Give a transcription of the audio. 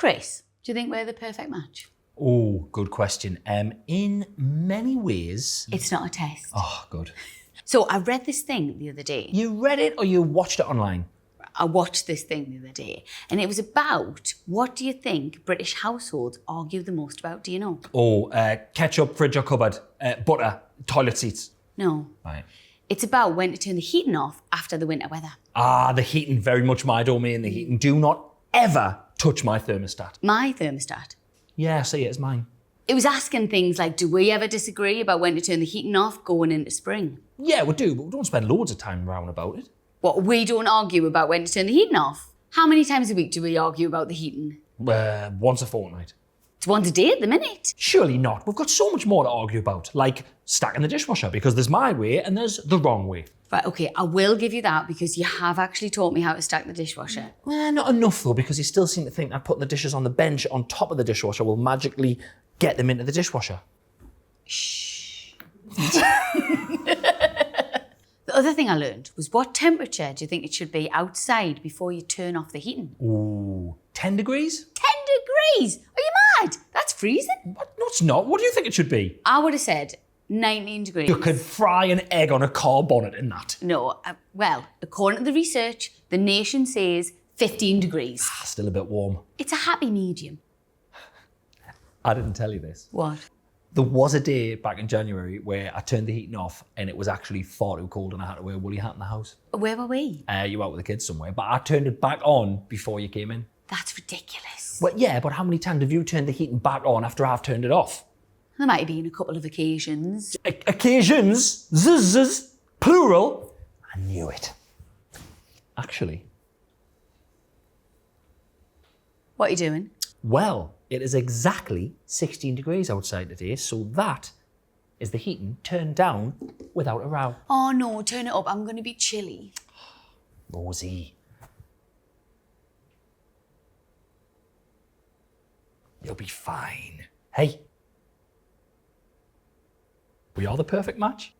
Chris, do you think we're the perfect match? Oh, good question. In many ways... It's not a test. Oh, good. So I read this thing the other day. You read it or you watched it online? I watched this thing the other day, and it was about, what do you think British households argue the most about? Do you know? Oh, ketchup, fridge or cupboard, butter, toilet seats. No. Right. It's about when to turn the heating off after the winter weather. Ah, the heating, very much my domain, the heating. Do not ever touch my thermostat. My thermostat. Yeah, see, it's mine. It was asking things like, do we ever disagree about when to turn the heating off going into spring? Yeah, we do, but we don't spend loads of time round about it. What, we don't argue about when to turn the heating off? How many times a week do we argue about the heating? Once a fortnight. It's once a day at the minute. Surely not. We've got so much more to argue about, like stacking the dishwasher, because there's my way and there's the wrong way. Right, okay, I will give you that because you have actually taught me how to stack the dishwasher. Not enough though, because you still seem to think that putting the dishes on the bench on top of the dishwasher will magically get them into the dishwasher. Shh. The other thing I learned was, what temperature do you think it should be outside before you turn off the heating? Ooh, 10 degrees? 10 degrees? Are you mad? That's freezing. What? No, it's not. What do you think it should be? I would have said 19 degrees. You could fry an egg on a car bonnet in that. No, well, according to the research, the nation says 15 degrees. Still a bit warm. It's a happy medium. I didn't tell you this. What? There was a day back in January where I turned the heating off and it was actually far too cold and I had to wear a woolly hat in the house. Where were we? You were out with the kids somewhere, but I turned it back on before you came in. That's ridiculous. Well, yeah, but how many times have you turned the heating back on after I've turned it off? There might have been a couple of occasions. Occasions? Zzz, plural? I knew it. Actually. What are you doing? Well, it is exactly 16 degrees outside today, so that is the heating turned down without a row. Oh no, turn it up. I'm going to be chilly. Rosie. You'll be fine. Hey. We are the perfect match.